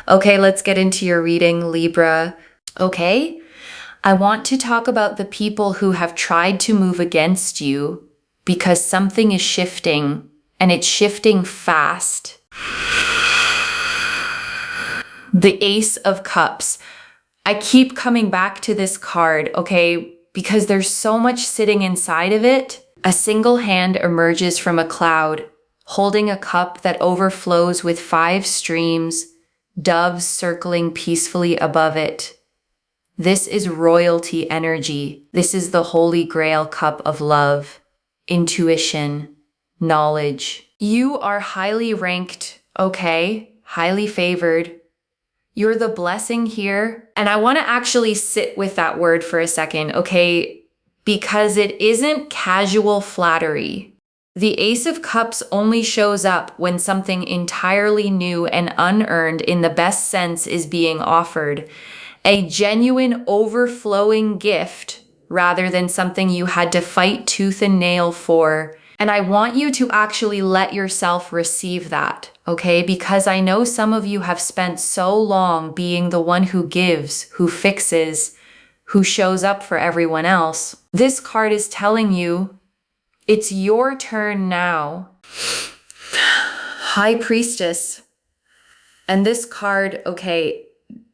Okay, let's get into your reading, Libra. Okay, I want to talk about the people who have tried to move against you because something is shifting, and it's shifting fast. The Ace of Cups. I keep coming back to this card, okay, because there's so much sitting inside of it. A single hand emerges from a cloud, holding a cup that overflows with 5 streams, doves circling peacefully above it. This is royalty energy. This is the Holy Grail cup of love, intuition, knowledge. You are highly ranked, okay? Highly favored. You're the blessing here. And I want to actually sit with that word for a second, okay? Because it isn't casual flattery. The Ace of Cups only shows up when something entirely new and unearned in the best sense is being offered. A genuine overflowing gift rather than something you had to fight tooth and nail for. And I want you to actually let yourself receive that, okay? Because I know some of you have spent so long being the one who gives, who fixes, who shows up for everyone else. This card is telling you it's your turn now. High Priestess. And this card, okay,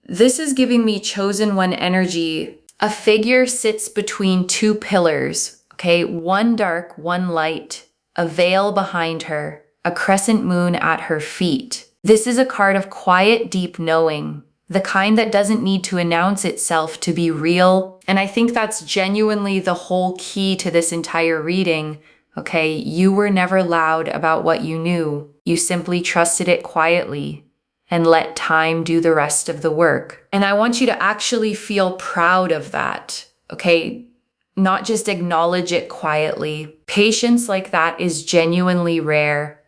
this is giving me chosen one energy. A figure sits between 2 pillars. Okay, one dark, one light, a veil behind her, a crescent moon at her feet. This is a card of quiet, deep knowing, the kind that doesn't need to announce itself to be real. And I think that's genuinely the whole key to this entire reading. Okay, you were never loud about what you knew. You simply trusted it quietly and let time do the rest of the work. And I want you to actually feel proud of that. Okay, not just acknowledge it quietly. Patience like that is genuinely rare,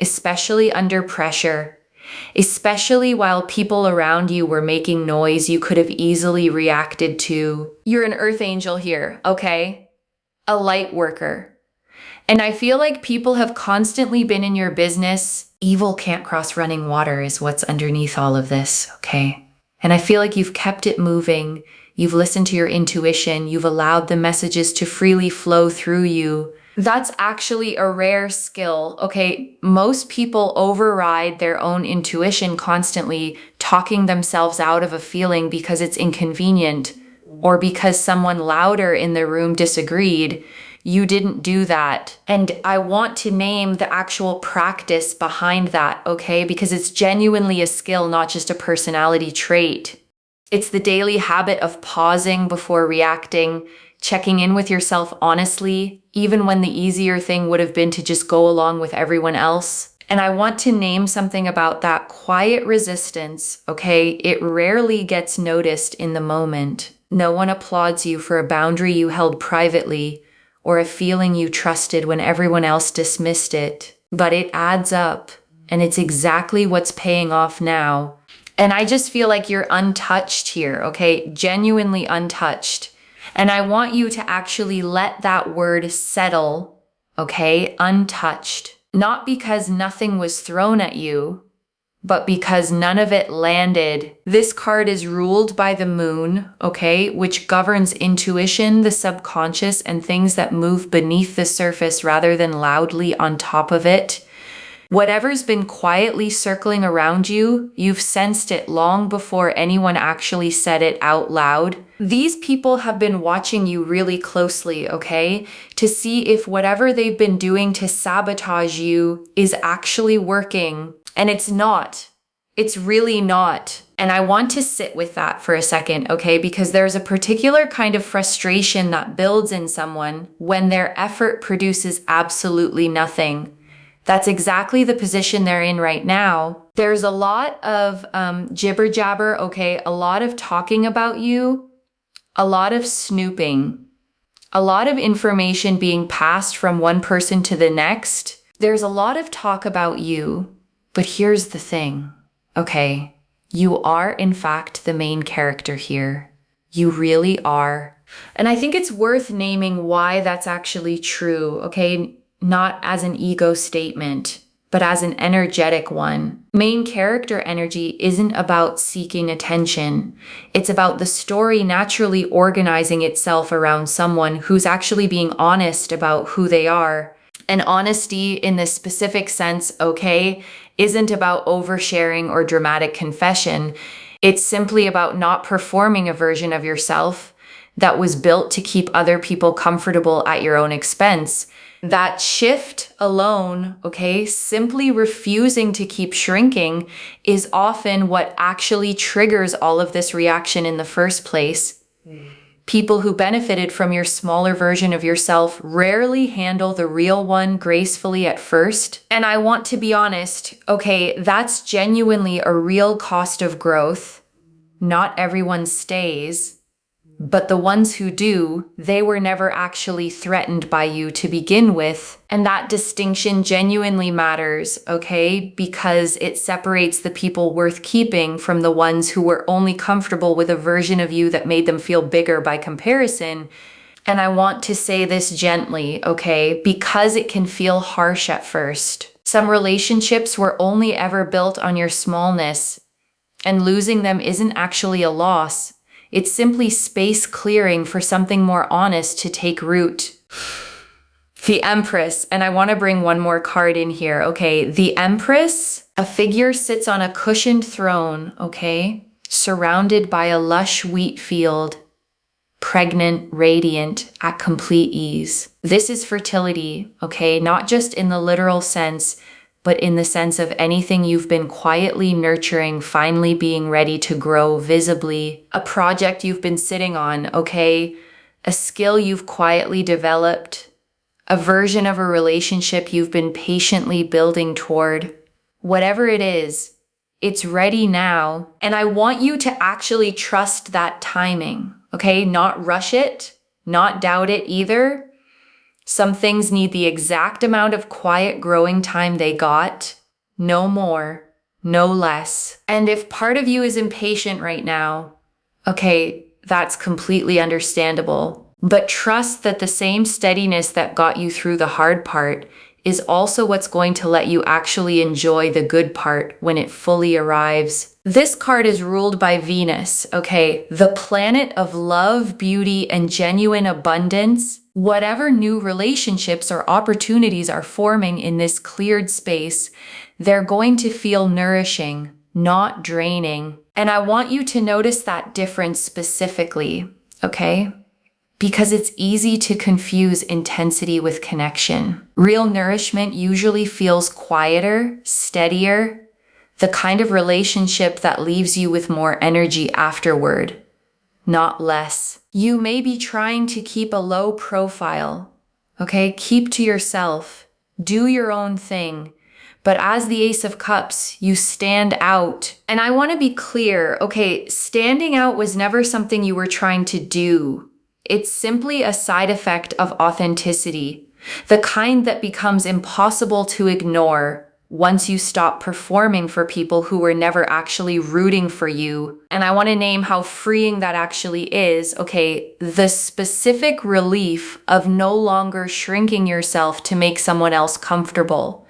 especially under pressure, especially while people around you were making noise you could have easily reacted to. You're an earth angel here, okay? A light worker. And I feel like people have constantly been in your business. Evil can't cross running water is what's underneath all of this, okay? And I feel like you've kept it moving. You've listened to your intuition. You've allowed the messages to freely flow through you. That's actually a rare skill, okay? Most people override their own intuition constantly, talking themselves out of a feeling because it's inconvenient or because someone louder in the room disagreed. You didn't do that. And I want to name the actual practice behind that, okay? Because it's genuinely a skill, not just a personality trait. It's the daily habit of pausing before reacting, checking in with yourself honestly, even when the easier thing would have been to just go along with everyone else. And I want to name something about that quiet resistance, okay? It rarely gets noticed in the moment. No one applauds you for a boundary you held privately or a feeling you trusted when everyone else dismissed it. But it adds up, and it's exactly what's paying off now. And I just feel like you're untouched here, okay? Genuinely untouched. And I want you to actually let that word settle, okay? Untouched. Not because nothing was thrown at you, but because none of it landed. This card is ruled by the moon, okay? Which governs intuition, the subconscious, and things that move beneath the surface rather than loudly on top of it. Whatever's been quietly circling around you, you've sensed it long before anyone actually said it out loud. These people have been watching you really closely, okay? To see if whatever they've been doing to sabotage you is actually working. And it's not. It's really not. And I want to sit with that for a second, okay? Because there's a particular kind of frustration that builds in someone when their effort produces absolutely nothing. That's exactly the position they're in right now. There's a lot of jibber jabber, okay? A lot of talking about you, a lot of snooping, a lot of information being passed from one person to the next. There's a lot of talk about you, but here's the thing, okay? You are, in fact, the main character here. You really are. And I think it's worth naming why that's actually true, okay? Not as an ego statement, but as an energetic one. Main character energy isn't about seeking attention. It's about the story naturally organizing itself around someone who's actually being honest about who they are. And honesty in this specific sense, okay, isn't about oversharing or dramatic confession. It's simply about not performing a version of yourself that was built to keep other people comfortable at your own expense. That shift alone, okay, simply refusing to keep shrinking is often what actually triggers all of this reaction in the first place. People who benefited from your smaller version of yourself rarely handle the real one gracefully at first. And I want to be honest, okay, that's genuinely a real cost of growth. Not everyone stays. But the ones who do, they were never actually threatened by you to begin with. And that distinction genuinely matters, okay? Because it separates the people worth keeping from the ones who were only comfortable with a version of you that made them feel bigger by comparison. And I want to say this gently, okay? Because it can feel harsh at first. Some relationships were only ever built on your smallness, and losing them isn't actually a loss. It's simply space clearing for something more honest to take root. The Empress, and I want to bring one more card in here, okay? The Empress, a figure sits on a cushioned throne, okay? Surrounded by a lush wheat field, pregnant, radiant, at complete ease. This is fertility, okay? Not just in the literal sense, but in the sense of anything you've been quietly nurturing, finally being ready to grow visibly. A project you've been sitting on, okay? A skill you've quietly developed. A version of a relationship you've been patiently building toward. Whatever it is, it's ready now. And I want you to actually trust that timing, okay? Not rush it, not doubt it either. Some things need the exact amount of quiet growing time they got, no more, no less. And if part of you is impatient right now, okay, that's completely understandable. But trust that the same steadiness that got you through the hard part is also what's going to let you actually enjoy the good part when it fully arrives. This card is ruled by Venus, okay? The planet of love, beauty, and genuine abundance. Whatever new relationships or opportunities are forming in this cleared space, they're going to feel nourishing, not draining. And I want you to notice that difference specifically, okay? Because it's easy to confuse intensity with connection. Real nourishment usually feels quieter, steadier, the kind of relationship that leaves you with more energy afterward, not less. You may be trying to keep a low profile, okay? Keep to yourself, do your own thing. But as the Ace of Cups, you stand out. And I want to be clear, okay, standing out was never something you were trying to do. It's simply a side effect of authenticity, the kind that becomes impossible to ignore once you stop performing for people who were never actually rooting for you. And I want to name how freeing that actually is. Okay, the specific relief of no longer shrinking yourself to make someone else comfortable.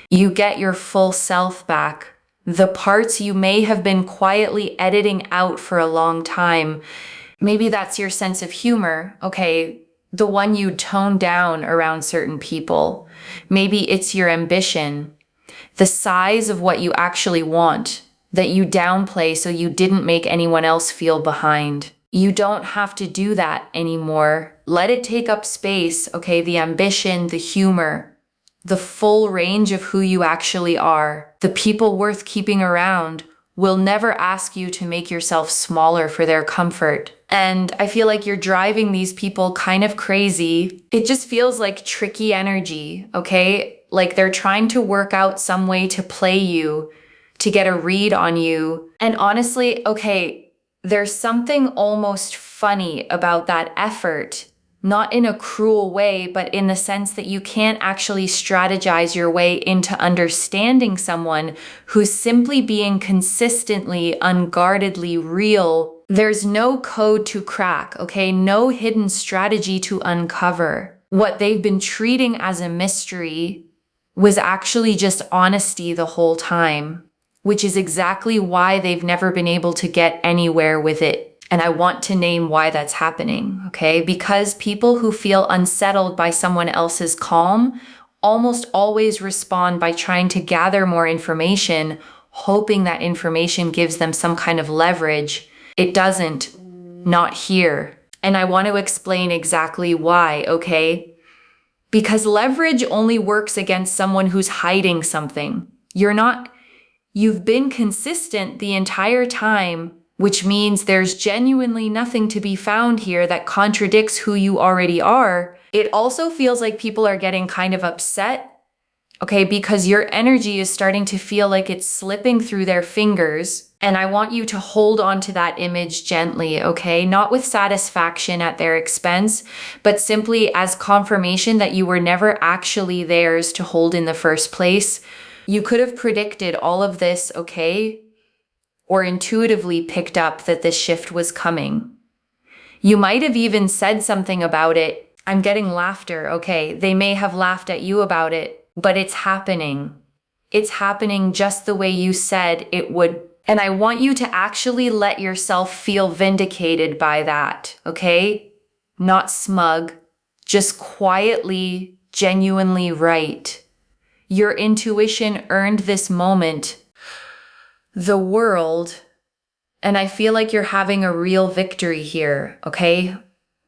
You get your full self back. The parts you may have been quietly editing out for a long time. Maybe that's your sense of humor, okay? The one you tone down around certain people. Maybe it's your ambition. The size of what you actually want that you downplay so you didn't make anyone else feel behind. You don't have to do that anymore. Let it take up space, okay? The ambition, the humor, the full range of who you actually are. The people worth keeping around will never ask you to make yourself smaller for their comfort. And I feel like you're driving these people kind of crazy. It just feels like tricky energy, okay? Like they're trying to work out some way to play you, to get a read on you. And honestly, okay, there's something almost funny about that effort. Not in a cruel way, but in the sense that you can't actually strategize your way into understanding someone who's simply being consistently, unguardedly real. There's no code to crack, okay? No hidden strategy to uncover. What they've been treating as a mystery was actually just honesty the whole time, which is exactly why they've never been able to get anywhere with it. And I want to name why that's happening, okay? Because people who feel unsettled by someone else's calm almost always respond by trying to gather more information, hoping that information gives them some kind of leverage. It doesn't, not here. And I want to explain exactly why, okay? Because leverage only works against someone who's hiding something. You've been consistent the entire time, which means there's genuinely nothing to be found here that contradicts who you already are. It also feels like people are getting kind of upset, okay, because your energy is starting to feel like it's slipping through their fingers. And I want you to hold on to that image gently, okay? Not with satisfaction at their expense, but simply as confirmation that you were never actually theirs to hold in the first place. You could have predicted all of this, okay? Or intuitively picked up that this shift was coming. You might have even said something about it. I'm getting laughter, okay? They may have laughed at you about it, but it's happening. It's happening just the way you said it would. And I want you to actually let yourself feel vindicated by that, okay? Not smug, just quietly, genuinely right. Your intuition earned this moment. The world, and I feel like you're having a real victory here, okay?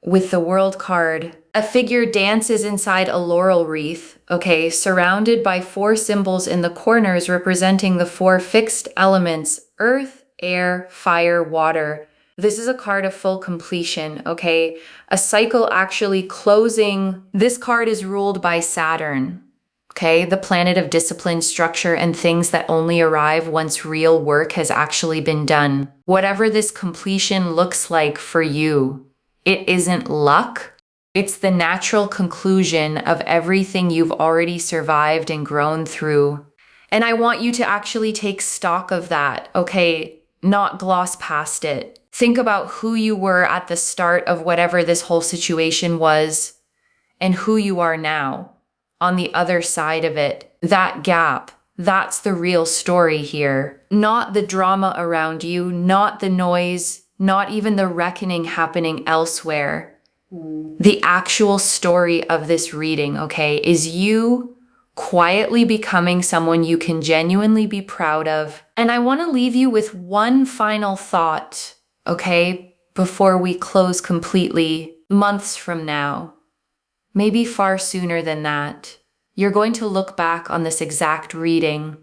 With the World card. A figure dances inside a laurel wreath, okay, surrounded by 4 symbols in the corners representing the 4 fixed elements: earth, air, fire, water. This is a card of full completion, okay? A cycle actually closing. This card is ruled by Saturn, okay? The planet of discipline, structure, and things that only arrive once real work has actually been done. Whatever this completion looks like for you, it isn't luck. It's the natural conclusion of everything you've already survived and grown through. And I want you to actually take stock of that, okay? Not gloss past it. Think about who you were at the start of whatever this whole situation was and who you are now on the other side of it. That gap, that's the real story here. Not the drama around you, not the noise, not even the reckoning happening elsewhere. The actual story of this reading, okay, is you quietly becoming someone you can genuinely be proud of. And I want to leave you with one final thought, okay, before we close completely. Months from now, maybe far sooner than that, you're going to look back on this exact reading.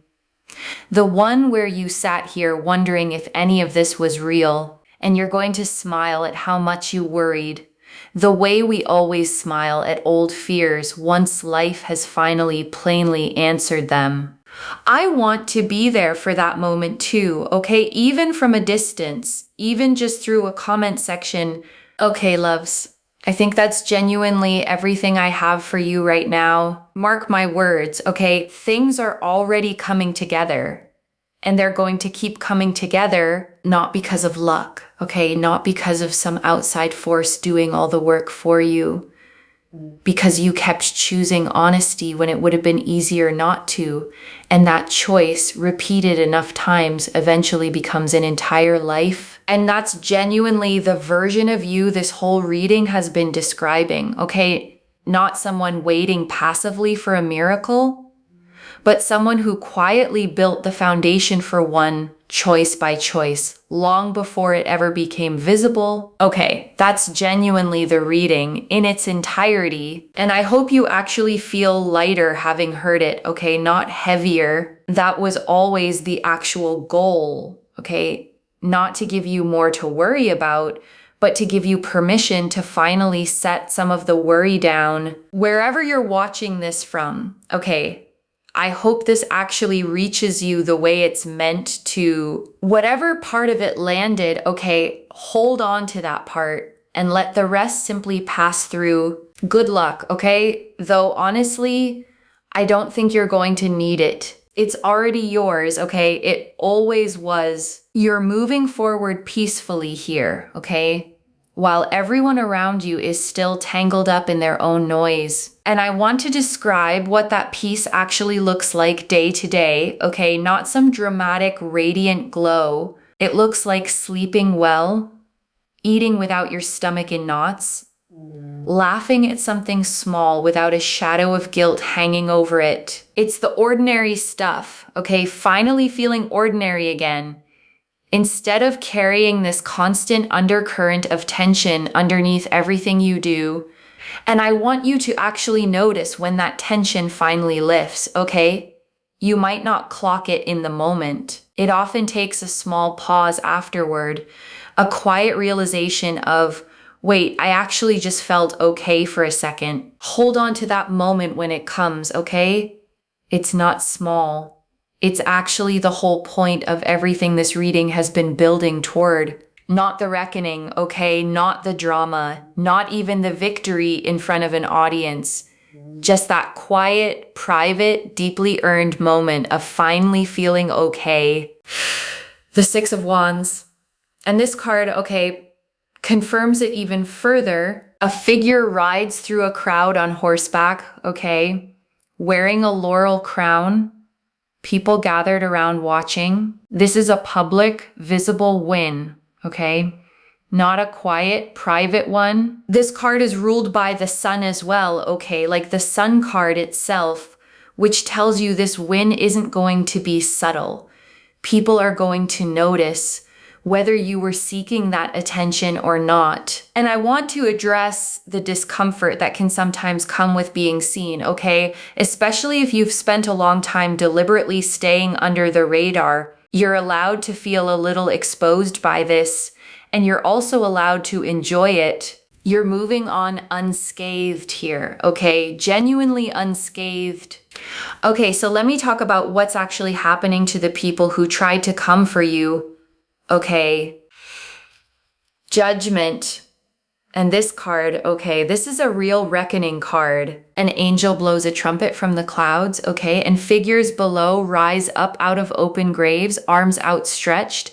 The one where you sat here wondering if any of this was real, and you're going to smile at how much you worried. The way we always smile at old fears once life has finally plainly answered them. I want to be there for that moment too, okay? Even from a distance, even just through a comment section. Okay, loves, I think that's genuinely everything I have for you right now. Mark my words, okay? Things are already coming together. And they're going to keep coming together, not because of luck, okay? Not because of some outside force doing all the work for you. Because you kept choosing honesty when it would have been easier not to. And that choice, repeated enough times, eventually becomes an entire life. And that's genuinely the version of you this whole reading has been describing, okay? Not someone waiting passively for a miracle, but someone who quietly built the foundation for one choice by choice, long before it ever became visible. Okay, that's genuinely the reading in its entirety, and I hope you actually feel lighter having heard it, okay? Not heavier. That was always the actual goal, okay? Not to give you more to worry about, but to give you permission to finally set some of the worry down. Wherever you're watching this from, okay? I hope this actually reaches you the way it's meant to. Whatever part of it landed, okay, hold on to that part and let the rest simply pass through. Good luck, okay? Though honestly, I don't think you're going to need it. It's already yours, okay? It always was. You're moving forward peacefully here, okay? While everyone around you is still tangled up in their own noise. And I want to describe what that peace actually looks like day to day, okay? Not some dramatic, radiant glow. It looks like sleeping well, eating without your stomach in knots, laughing at something small without a shadow of guilt hanging over it. It's the ordinary stuff, okay? Finally feeling ordinary again, instead of carrying this constant undercurrent of tension underneath everything you do. And I want you to actually notice when that tension finally lifts, okay? You might not clock it in the moment. It often takes a small pause afterward, a quiet realization of, wait, I actually just felt okay for a second. Hold on to that moment when it comes, okay? It's not small. It's actually the whole point of everything this reading has been building toward. Not the reckoning, okay? Not the drama, not even the victory in front of an audience. Just that quiet, private, deeply earned moment of finally feeling okay. The Six of Wands. And this card, okay, confirms it even further. A figure rides through a crowd on horseback, okay, wearing a laurel crown. People gathered around watching. This is a public, visible win, okay? Not a quiet, private one. This card is ruled by the sun as well, okay? Like the sun card itself, which tells you this win isn't going to be subtle. People are going to notice whether you were seeking that attention or not. And I want to address the discomfort that can sometimes come with being seen, okay? Especially if you've spent a long time deliberately staying under the radar. You're allowed to feel a little exposed by this, and you're also allowed to enjoy it. You're moving on unscathed here, okay? Genuinely unscathed. Okay, so let me talk about what's actually happening to the people who tried to come for you. Okay, Judgment. And this card, okay, this is a real reckoning card. An angel blows a trumpet from the clouds, okay, and figures below rise up out of open graves, arms outstretched.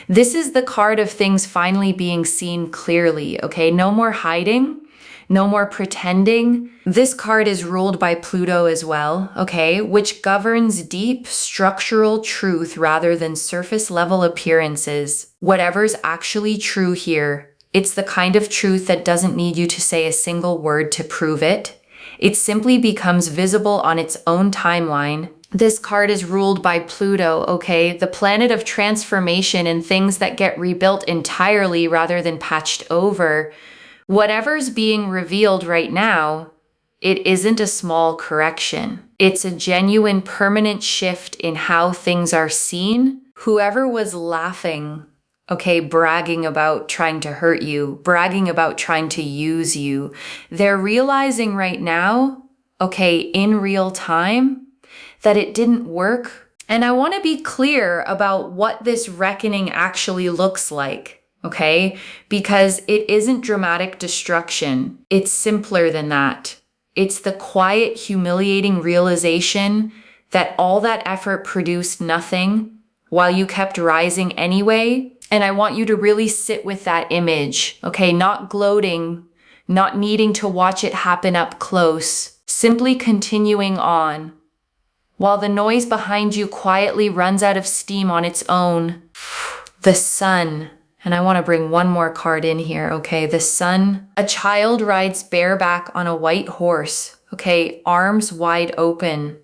This is the card of things finally being seen clearly, okay? No more hiding, no more pretending. This card is ruled by Pluto as well, okay, which governs deep structural truth rather than surface level appearances. Whatever's actually true here, it's the kind of truth that doesn't need you to say a single word to prove it. It simply becomes visible on its own timeline. This card is ruled by Pluto, okay, the planet of transformation and things that get rebuilt entirely rather than patched over. Whatever's being revealed right now, it isn't a small correction. It's a genuine permanent shift in how things are seen. Whoever was laughing, okay, bragging about trying to hurt you, bragging about trying to use you, they're realizing right now, okay, in real time, that it didn't work. And I want to be clear about what this reckoning actually looks like. Okay? Because it isn't dramatic destruction. It's simpler than that. It's the quiet, humiliating realization that all that effort produced nothing while you kept rising anyway. And I want you to really sit with that image, okay? Not gloating, not needing to watch it happen up close, simply continuing on while the noise behind you quietly runs out of steam on its own. The sun. And I want to bring one more card in here, okay? The sun. A child rides bareback on a white horse, okay? Arms wide open,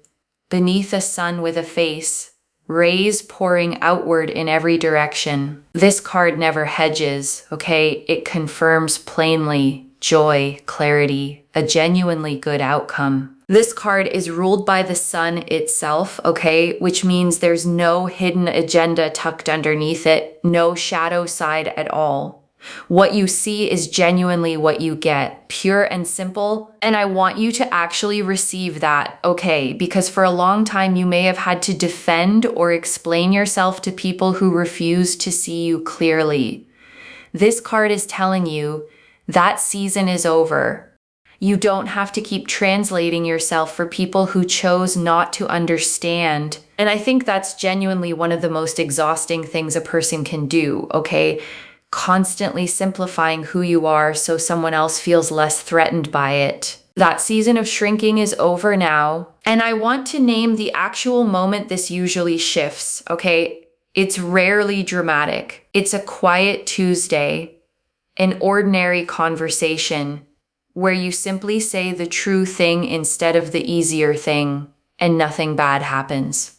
beneath a sun with a face, rays pouring outward in every direction. This card never hedges, okay? It confirms plainly joy, clarity, a genuinely good outcome. This card is ruled by the sun itself, okay? Which means there's no hidden agenda tucked underneath it, no shadow side at all. What you see is genuinely what you get, pure and simple. And I want you to actually receive that, okay? Because for a long time, you may have had to defend or explain yourself to people who refuse to see you clearly. This card is telling you that season is over. You don't have to keep translating yourself for people who chose not to understand. And I think that's genuinely one of the most exhausting things a person can do, okay? Constantly simplifying who you are so someone else feels less threatened by it. That season of shrinking is over now. And I want to name the actual moment this usually shifts, okay? It's rarely dramatic. It's a quiet Tuesday, an ordinary conversation where you simply say the true thing instead of the easier thing, and nothing bad happens.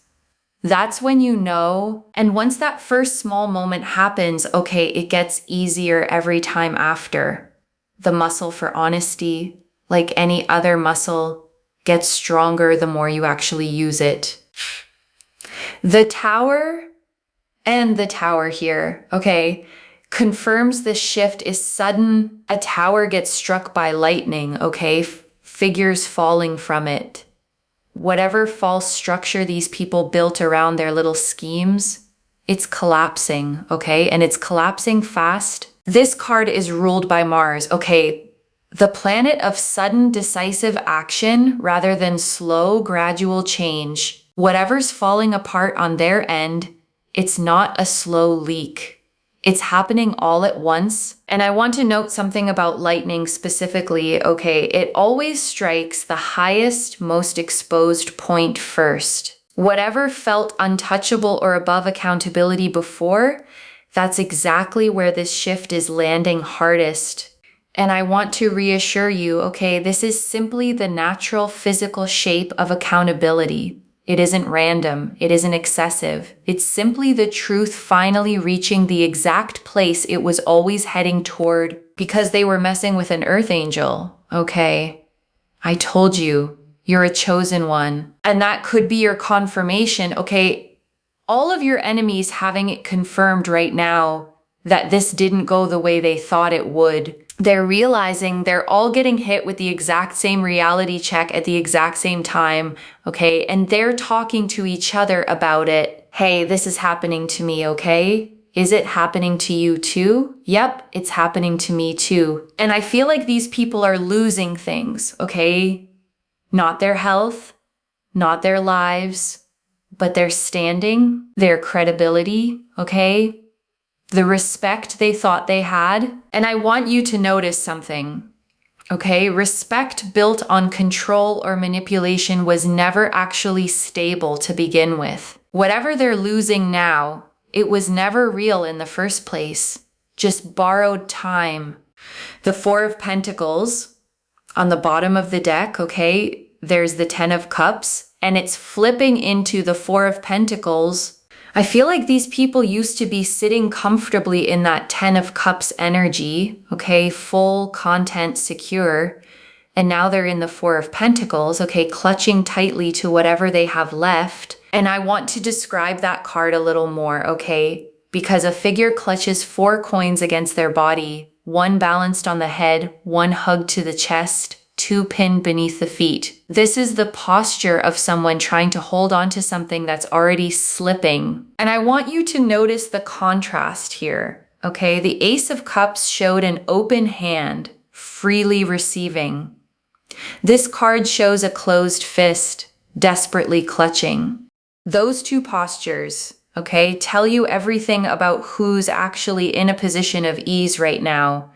That's when you know, and once that first small moment happens, okay, it gets easier every time after. The muscle for honesty, like any other muscle, gets stronger the more you actually use it. The Tower and the Tower here, okay, confirms this shift is sudden. A tower gets struck by lightning, okay, figures falling from it. Whatever false structure these people built around their little schemes, it's collapsing, okay? And it's collapsing fast. This card is ruled by Mars, okay? The planet of sudden, decisive action rather than slow, gradual change. Whatever's falling apart on their end, it's not a slow leak. It's happening all at once. And I want to note something about lightning specifically. Okay, it always strikes the highest, most exposed point first. Whatever felt untouchable or above accountability before, that's exactly where this shift is landing hardest. And I want to reassure you, okay, this is simply the natural physical shape of accountability. It isn't random. It isn't excessive. It's simply the truth finally reaching the exact place it was always heading toward because they were messing with an earth angel. Okay, I told you, you're a chosen one. And that could be your confirmation. Okay, all of your enemies having it confirmed right now that this didn't go the way they thought it would. They're realizing they're all getting hit with the exact same reality check at the exact same time, okay? And they're talking to each other about it. Hey, this is happening to me, okay? Is it happening to you too? Yep, it's happening to me too. And I feel like these people are losing things, okay? Not their health, not their lives, but their standing, their credibility, okay? The respect they thought they had. And I want you to notice something, okay? Respect built on control or manipulation was never actually stable to begin with. Whatever they're losing now, it was never real in the first place, just borrowed time. The Four of Pentacles on the bottom of the deck, okay? There's the Ten of Cups, and it's flipping into the Four of Pentacles. I feel like these people used to be sitting comfortably in that Ten of Cups energy, okay, full, content, secure, and now they're in the Four of Pentacles, okay, clutching tightly to whatever they have left. And I want to describe that card a little more, okay, because a figure clutches 4 coins against their body, 1 balanced on the head, 1 hugged to the chest, 2 pinned beneath the feet. This is the posture of someone trying to hold on to something that's already slipping. And I want you to notice the contrast here, okay? The Ace of Cups showed an open hand, freely receiving. This card shows a closed fist, desperately clutching. Those two postures, okay, tell you everything about who's actually in a position of ease right now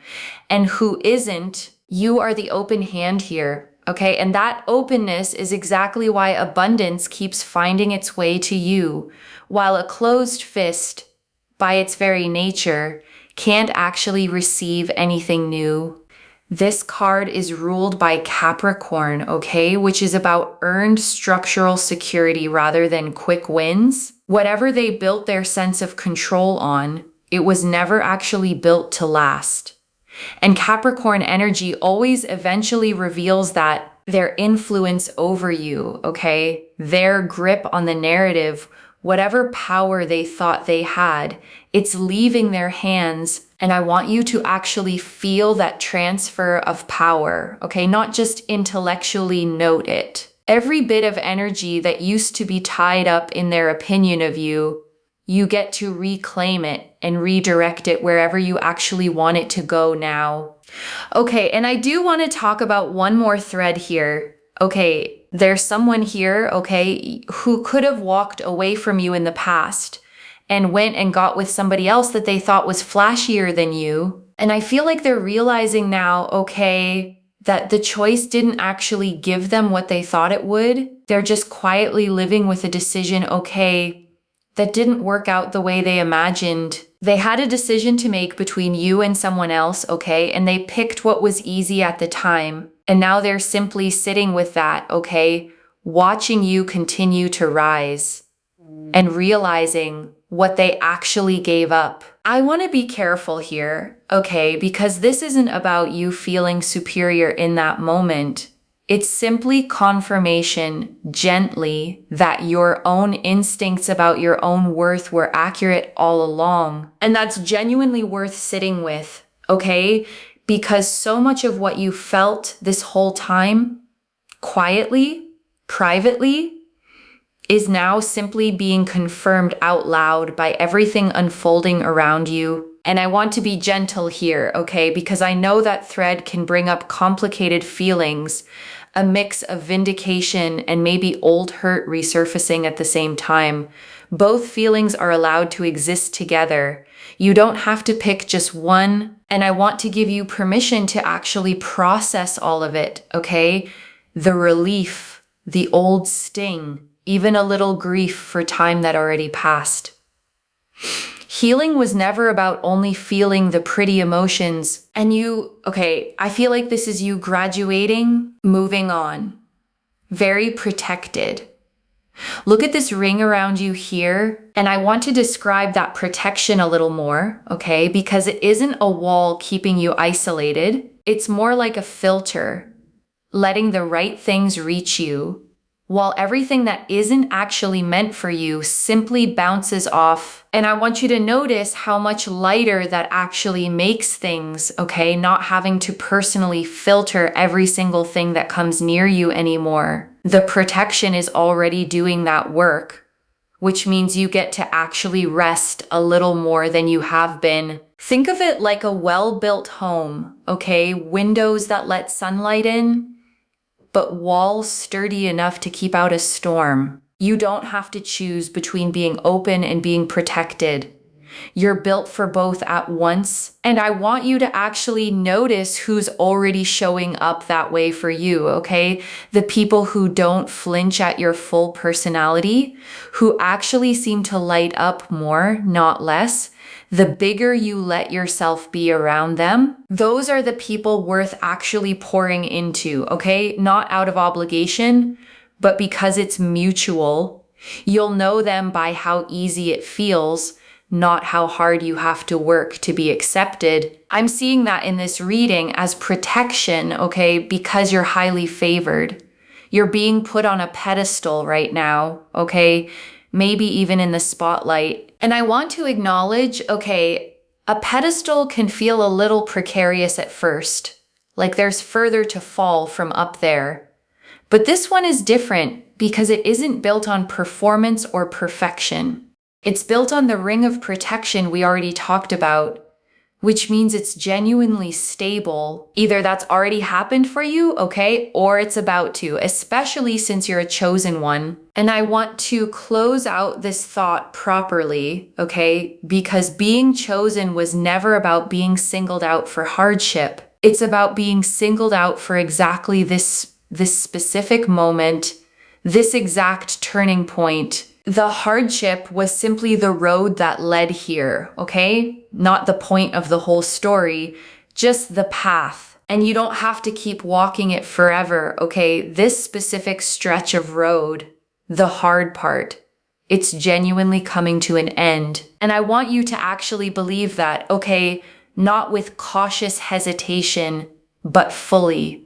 and who isn't. You are the open hand here, okay? And that openness is exactly why abundance keeps finding its way to you, while a closed fist, by its very nature, can't actually receive anything new. This card is ruled by Capricorn, okay? Which is about earned structural security rather than quick wins. Whatever they built their sense of control on, it was never actually built to last. And Capricorn energy always eventually reveals that their influence over you, okay? Their grip on the narrative, whatever power they thought they had, it's leaving their hands. And I want you to actually feel that transfer of power, okay? Not just intellectually note it. Every bit of energy that used to be tied up in their opinion of you, you get to reclaim it and redirect it wherever you actually want it to go now. Okay, and I do want to talk about one more thread here. Okay, there's someone here, okay, who could have walked away from you in the past and went and got with somebody else that they thought was flashier than you. And I feel like they're realizing now, okay, that the choice didn't actually give them what they thought it would. They're just quietly living with a decision, okay, that didn't work out the way they imagined. They had a decision to make between you and someone else, okay, and they picked what was easy at the time. And now they're simply sitting with that, okay, watching you continue to rise and realizing what they actually gave up. I want to be careful here, okay, because this isn't about you feeling superior in that moment. It's simply confirmation, gently, that your own instincts about your own worth were accurate all along. And that's genuinely worth sitting with, okay? Because so much of what you felt this whole time, quietly, privately, is now simply being confirmed out loud by everything unfolding around you. And I want to be gentle here, okay? Because I know that thread can bring up complicated feelings, a mix of vindication and maybe old hurt resurfacing at the same time. Both feelings are allowed to exist together. You don't have to pick just one. And I want to give you permission to actually process all of it, okay? The relief, the old sting, even a little grief for time that already passed. Healing was never about only feeling the pretty emotions. And I feel like this is you graduating, moving on. Very protected. Look at this ring around you here. And I want to describe that protection a little more, okay? Because it isn't a wall keeping you isolated. It's more like a filter, letting the right things reach you, while everything that isn't actually meant for you simply bounces off. And I want you to notice how much lighter that actually makes things, okay? Not having to personally filter every single thing that comes near you anymore. The protection is already doing that work, which means you get to actually rest a little more than you have been. Think of it like a well-built home, okay? Windows that let sunlight in, but walls sturdy enough to keep out a storm. You don't have to choose between being open and being protected. You're built for both at once. And I want you to actually notice who's already showing up that way for you, okay? The people who don't flinch at your full personality, who actually seem to light up more, not less. The bigger you let yourself be around them, those are the people worth actually pouring into, okay? Not out of obligation, but because it's mutual. You'll know them by how easy it feels, not how hard you have to work to be accepted. I'm seeing that in this reading as protection, okay? Because you're highly favored. You're being put on a pedestal right now, okay? Maybe even in the spotlight. And I want to acknowledge, okay, a pedestal can feel a little precarious at first, like there's further to fall from up there. But this one is different because it isn't built on performance or perfection. It's built on the ring of protection we already talked about, which means it's genuinely stable. Either that's already happened for you, okay, or it's about to, especially since you're a chosen one. And I want to close out this thought properly, okay, because being chosen was never about being singled out for hardship. It's about being singled out for exactly this specific moment, this exact turning point. The hardship was simply the road that led here, okay? Not the point of the whole story, just the path. And you don't have to keep walking it forever, okay? This specific stretch of road, the hard part, it's genuinely coming to an end. And I want you to actually believe that, okay? Not with cautious hesitation, but fully.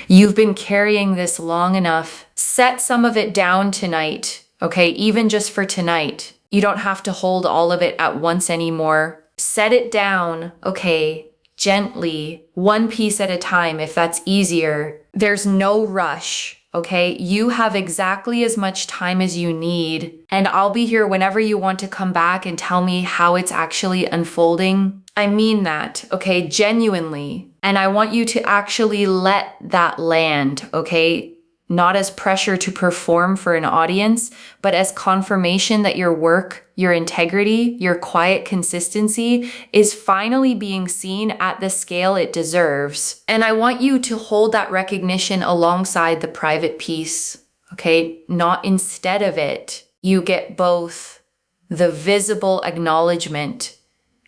You've been carrying this long enough. Set some of it down tonight. Okay, even just for tonight. You don't have to hold all of it at once anymore. Set it down, okay, gently, one piece at a time if that's easier. There's no rush, okay? You have exactly as much time as you need, and I'll be here whenever you want to come back and tell me how it's actually unfolding. I mean that, okay, genuinely. And I want you to actually let that land, okay? not as pressure to perform for an audience, but as confirmation that your work, your integrity, your quiet consistency is finally being seen at the scale it deserves. And I want you to hold that recognition alongside the private peace, okay? Not instead of it. You get both the visible acknowledgement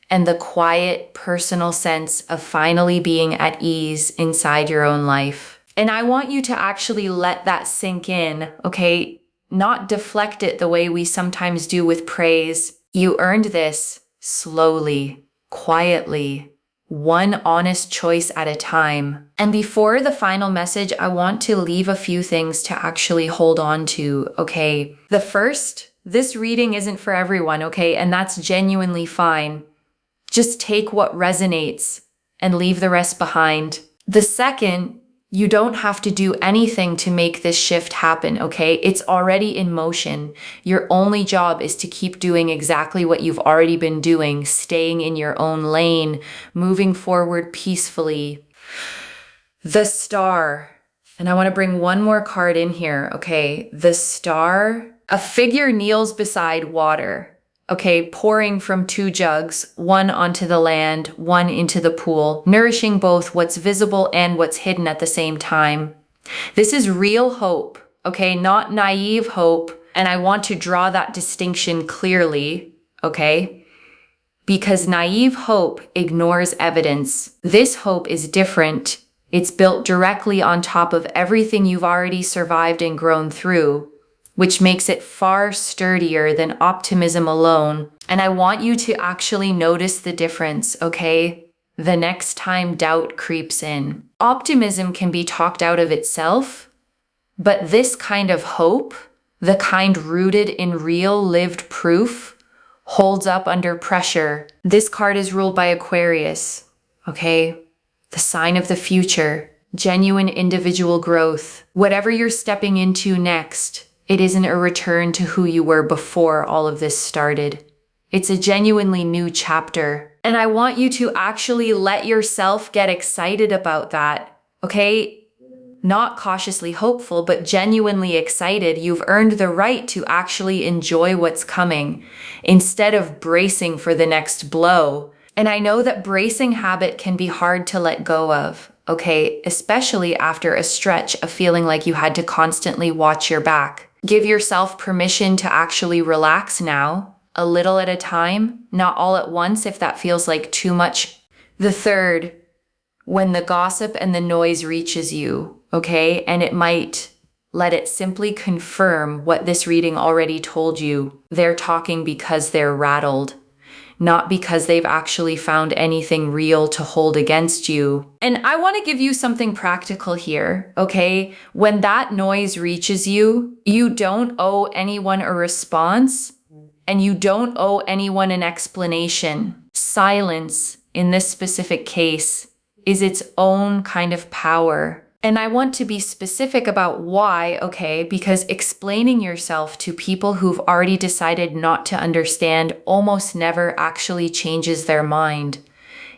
and the quiet personal sense of finally being at ease inside your own life. And I want you to actually let that sink in, okay? Not deflect it the way we sometimes do with praise. You earned this slowly, quietly, one honest choice at a time. And before the final message, I want to leave a few things to actually hold on to, okay? The first, this reading isn't for everyone, okay? And that's genuinely fine. Just take what resonates and leave the rest behind. The second, you don't have to do anything to make this shift happen, okay? It's already in motion. Your only job is to keep doing exactly what you've already been doing, staying in your own lane, moving forward peacefully. The Star. And I want to bring one more card in here, okay? The Star. A figure kneels beside water. Okay, pouring from two jugs, one onto the land, one into the pool, nourishing both what's visible and what's hidden at the same time. This is real hope, okay, not naive hope. And I want to draw that distinction clearly, okay? Because naive hope ignores evidence. This hope is different. It's built directly on top of everything you've already survived and grown through, which makes it far sturdier than optimism alone. And I want you to actually notice the difference, okay? The next time doubt creeps in. Optimism can be talked out of itself, but this kind of hope, the kind rooted in real lived proof, holds up under pressure. This card is ruled by Aquarius, okay? The sign of the future, genuine individual growth. Whatever you're stepping into next, it isn't a return to who you were before all of this started. It's a genuinely new chapter. And I want you to actually let yourself get excited about that, okay? Not cautiously hopeful, but genuinely excited. You've earned the right to actually enjoy what's coming instead of bracing for the next blow. And I know that bracing habit can be hard to let go of, okay? Especially after a stretch of feeling like you had to constantly watch your back. Give yourself permission to actually relax now, a little at a time, not all at once if that feels like too much. The third, when the gossip and the noise reaches you, okay, and it might let it simply confirm what this reading already told you. They're talking because they're rattled, not because they've actually found anything real to hold against you. And I want to give you something practical here, okay? When that noise reaches you, you don't owe anyone a response, and you don't owe anyone an explanation. Silence, in this specific case, is its own kind of power. And I want to be specific about why, okay? Because explaining yourself to people who've already decided not to understand almost never actually changes their mind.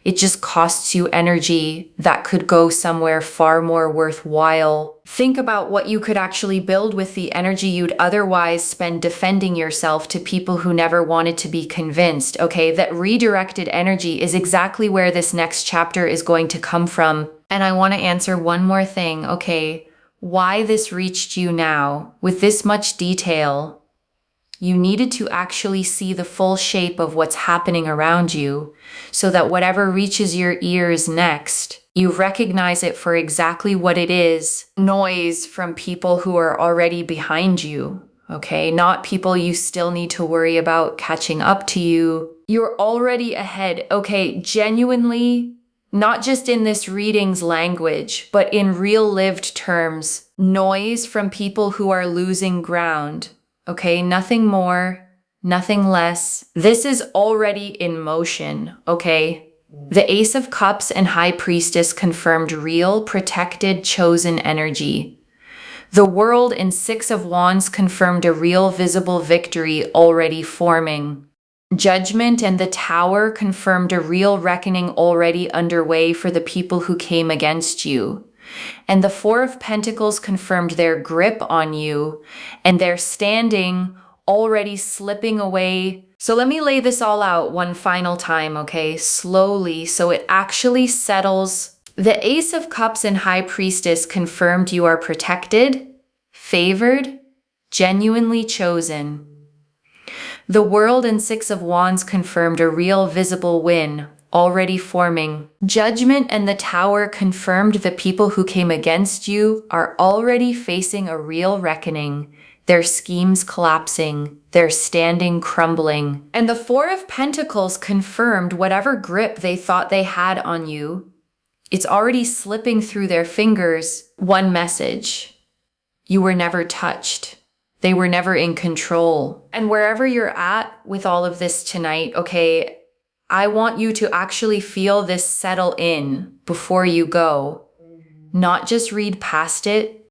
It just costs you energy that could go somewhere far more worthwhile. Think about what you could actually build with the energy you'd otherwise spend defending yourself to people who never wanted to be convinced, okay? That redirected energy is exactly where this next chapter is going to come from. And I want to answer one more thing, okay? Why this reached you now with this much detail. You needed to actually see the full shape of what's happening around you so that whatever reaches your ears next, you recognize it for exactly what it is. Noise from people who are already behind you, okay? Not people you still need to worry about catching up to you. You're already ahead, okay? Genuinely, not just in this reading's language, but in real lived terms. Noise from people who are losing ground. Okay, nothing more, nothing less. This is already in motion, okay? The Ace of Cups and High Priestess confirmed real, protected, chosen energy. The World and Six of Wands confirmed a real, visible victory already forming. Judgment and the Tower confirmed a real reckoning already underway for the people who came against you. And the Four of Pentacles confirmed their grip on you, and they're standing, already slipping away. So let me lay this all out one final time, okay? Slowly, so it actually settles. The Ace of Cups and High Priestess confirmed you are protected, favored, genuinely chosen. The World and Six of Wands confirmed a real visible win, already forming. Judgment and the Tower confirmed the people who came against you are already facing a real reckoning. Their schemes collapsing, their standing crumbling. And the Four of Pentacles confirmed whatever grip they thought they had on you, it's already slipping through their fingers. One message: you were never touched. They were never in control. And wherever you're at with all of this tonight, okay, I want you to actually feel this settle in before you go. Not just read past it.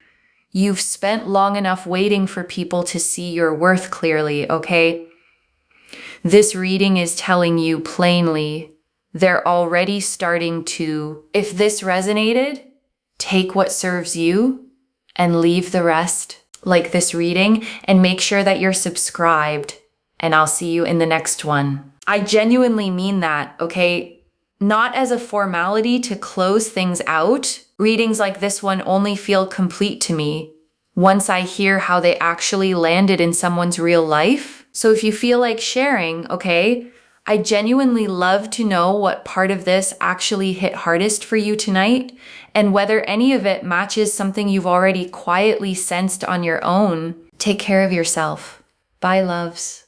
You've spent long enough waiting for people to see your worth clearly, okay? This reading is telling you plainly, they're already starting to. If this resonated, take what serves you and leave the rest, like this reading, and make sure that you're subscribed, and I'll see you in the next one. I genuinely mean that, okay? Not as a formality to close things out. Readings like this one only feel complete to me once I hear how they actually landed in someone's real life. So if you feel like sharing, okay, I genuinely love to know what part of this actually hit hardest for you tonight, and whether any of it matches something you've already quietly sensed on your own. Take care of yourself. Bye, loves.